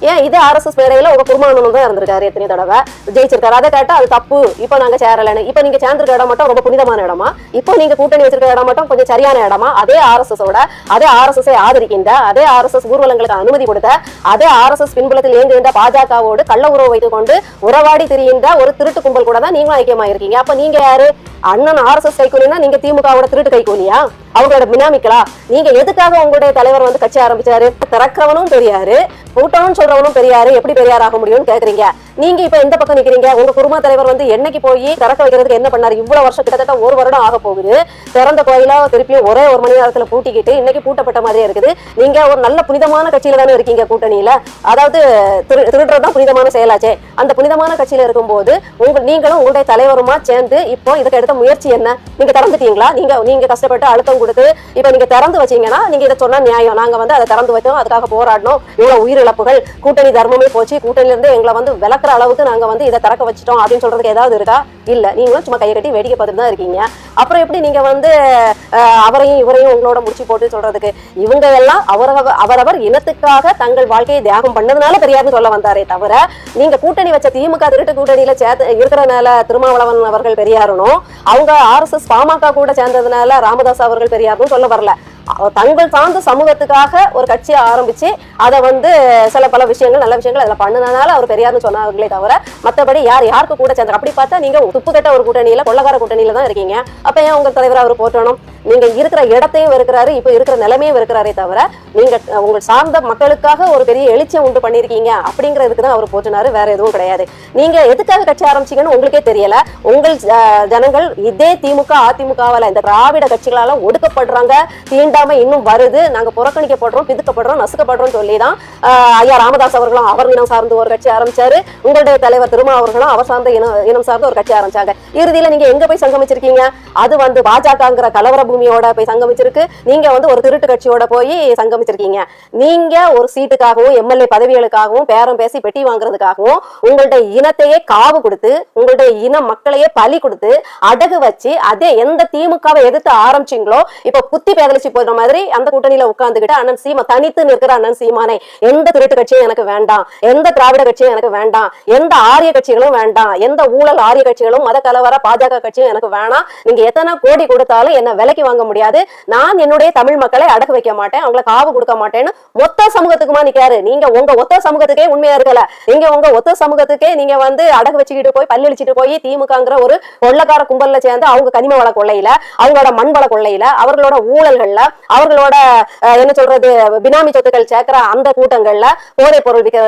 ஏன் இதே RSS மேடையில உங்க குருமானனும் தான் இருந்திருக்காரு, எத்தனை தடவை ஜெயிச்சிருக்காரு. அதை கேட்டா அது தப்பு, இப்ப நாங்க சேரலன்னு. இப்ப நீங்க சேர்ந்திருக்க இடம் மட்டும் ரொம்ப புனிதமான இடமா? இப்போ நீங்க கூட்டணி வச்சிருக்க இடம் மட்டும் கொஞ்சம் சரியான இடமா? அதே RSS-ஓட அதே RSS-ஐ ஆதரிக்கின்ற, அதே RSS ஊர்வலங்களுக்கு அனுமதி கொடுத்த, அதே RSS பின்புலத்தில் இயங்குகின்ற பாஜகவோடு கள்ள உறவு வைத்துக் கொண்டு உறவாடி திரிகின்ற ஒரு திருட்டு கும்பல் கூட தான் நீங்களும் ஐக்கியமா இருக்கீங்க. அப்ப நீங்க யாரு? அண்ணன் RSS கைகூலினா நீங்க திமுகவோட திருட்டு கைகூலியா? அவங்களோட பினாமிக்கலா? நீங்க எதுக்காக உங்களுடைய தலைவர் வந்து கட்சி ஆரம்பிச்சாரு? திறக்கிறவனும் பெரியாரு, கூட்டணும் சொல்றவனும் பெரியாரு, எப்படி பெரியார் ஆக முடியும்னு கேக்குறீங்க. நீங்க இப்ப எந்த பக்கம் நிக்கிறீங்க? உங்க குருமா தலைவர் வந்து என்னைக்கு போய் திறக்க வைக்கிறதுக்கு என்ன பண்ணாரு? இவ்வளவு வருஷம், கிட்டத்தட்ட 1 வருடம் ஆக போகுது. திறந்த கோயிலா திருப்பியும் ஒரே 1 மணி நேரத்துல பூட்டிக்கிட்டு இன்னைக்கு பூட்டப்பட்ட மாதிரியே இருக்குது. நீங்க ஒரு நல்ல புனிதமான கட்சியில தானே இருக்கீங்க, கூட்டணியில. அதாவது திருடுறதுதான் புனிதமான செயலாச்சே. அந்த புனிதமான கட்சியில இருக்கும்போது நீங்களும் உங்களுடைய தலைவருமா சேர்ந்து இப்போ இதுக்கு எடுத்த முயற்சி என்ன? நீங்க திறந்துட்டீங்களா? நீங்க கஷ்டப்பட்டு அழுத்தம் கொடுத்து இப்ப நீங்க திறந்து வச்சீங்கன்னா நீங்க இதை சொன்னா நியாயம். நாங்க வந்து அதை திறந்து வச்சோம், அதுக்காக போராடணும், இவ்வளவு உயிரிழப்புகள், கூட்டணி தர்மமே போச்சு, கூட்டணியில இருந்து எங்களை வந்து விளக்குற அளவுக்கு நாங்க வந்து இதை திறக்க வச்சிட்டோம் அப்படின்னு சொல்றதுக்கு ஏதாவது இருக்கா? இல்ல. நீங்களும் சும்மா கையை கட்டி வேடிக்கை பார்த்துட்டு தான் இருக்கீங்க. அப்புறம் எப்படி நீங்க வந்து அவரையும் இவரையும் உங்களோட முடிச்சு போட்டு சொல்றதுக்கு? இவங்க எல்லாம் அவரவர் இனத்துக்காக தங்கள் வாழ்க்கையை தியாகம் பண்ணதுனால பெரியார்னு சொல்ல வந்தாரே தவிர, நீங்க கூட்டணி வச்ச திமுக திருட்டு கூட்டணியில இருக்கிறதுனால திருமாவளவன் அவர்கள் பெரியாருனும், அவங்க RSS பாமக கூட சேர்ந்ததுனால ராமதாஸ் அவர்கள் பெரியாருன்னு சொல்ல வரல. தங்கள் சார்ந்த சமூகத்துக்காக ஒரு கட்சியை ஆரம்பிச்சு அதை வந்து சில பல விஷயங்கள், நல்ல விஷயங்கள் அதுல பண்ணதுனால அவர் பெரியார்னு சொன்னார்களே தவிர, மற்றபடி யாருக்கு கூட சேர்ந்தார்? அப்படி பார்த்தா நீங்க துப்பு கட்ட ஒரு கூட்டணியில, கொள்ளக்கார கூட்டணியில தான் இருக்கீங்க. அப்ப ஏன் உங்க தலைவர் அவர் போற்றணும்? நீங்க இருக்கிற இடத்தையும் இருக்கிறாரு, இப்ப இருக்கிற நிலைமையும் இருக்கிறாரே தவிர, நீங்க உங்க சார்ந்த மக்களுக்காக ஒரு பெரிய எழுச்சியை உண்டு பண்ணிருக்கீங்க அப்படிங்கிறதுக்கு தான் அவர் போற்றினாரு, வேற எதுவும் கிடையாது. நீங்க எதுக்காக கட்சி ஆரம்பிச்சீங்கன்னு உங்களுக்கே தெரியல. உங்கள் ஜனங்கள் இதே திமுக அதிமுகவால, இந்த திராவிட கட்சிகளால ஒடுக்கப்படுறாங்க, தீண்டாம இன்னும் வருது, நாங்க புறக்கணிக்கப்படுறோம், பிதுக்கப்படுறோம், நசுக்கப்படுறோம் சொல்லிதான் ஐயா ராமதாஸ் அவர்களும் அவர் இனம் சார்ந்து ஒரு கட்சி ஆரம்பிச்சாரு. உங்களுடைய தலைவர் திருமா அவர்களும் அவர் சார்ந்த இனம் சார்ந்து ஒரு கட்சி ஆரம்பிச்சாங்க. இறுதியில நீங்க எங்க போய் சங்கமிச்சிருக்கீங்க? அது வந்து பாஜகங்கிற கலவர பூமியோட போய் சங்கமிச்சிருக்கு. நீங்க வந்து ஒரு திருட்டு கட்சியோட போய் சங்கமிச்சிருக்கீங்க. நீங்க ஒரு சீட்டுக்காகவும் MLA பதவிகளுக்காகவும் பேரம் பேசி பெட்டி வாங்குறதுக்காகவும் உங்களுடைய இனத்தையே காவு கொடுத்து, உங்களுடைய இன மக்களையே பலி கொடுத்து அடகு வச்சு, அதே எந்த திமுகவை எதிர்த்து ஆரம்பிச்சீங்களோ இப்ப புத்தி பேதலிச்சு போயிடுற மாதிரி அந்த கூட்டணியில உட்கார்ந்துகிட்டு அண்ணன் சீமா தனித்து நிற்கிற அண்ணன் சீமானை, எந்த திருட்டு கட்சியும் எனக்கு வேண்டாம், எந்த திராவிட கட்சியும் எனக்கு வேண்டாம், எந்த ஆரிய கட்சிகளும் வேண்டாம், எந்த ஊழல் ஆரிய கட்சிகளும் மத கலவர பாஜக கட்சியும் எனக்கு வேணாம், நீங்க எத்தனை கோடி கொடுத்தாலும் என்ன விலைக்கு வாங்க முடியாது, நான் என்னுடைய தமிழ் மக்களை அடக்க வைக்க மாட்டேன், அவங்களை காவு கொடுக்க மாட்டேன்னு மொத்த சமூகத்துக்குமா நிக்காரு. நீங்க உங்க ஒத்த சமூகத்துக்கே உண்மையா இருக்கல. நீங்க உங்க ஒத்த சமூகத்துக்கே நீங்க வந்து அடகு வச்சுக்கிட்டு போய் பல்லளிச்சுட்டு போய் திமுகங்கிற ஒரு கொள்ளக்கார கும்பல்ல சேர்ந்து அவங்க கனிம வள கொள்ளையில, அவங்களோட மண் வள கொள்ளையில, அவர்களோட ஊழல்கள்ல, அவர்களோட என்ன சொல்றது பினாமி சொத்துக்கள் சேர்க்கிற அந்த கூட்டங்கள்ல, போதை பொருள் விற்கிறது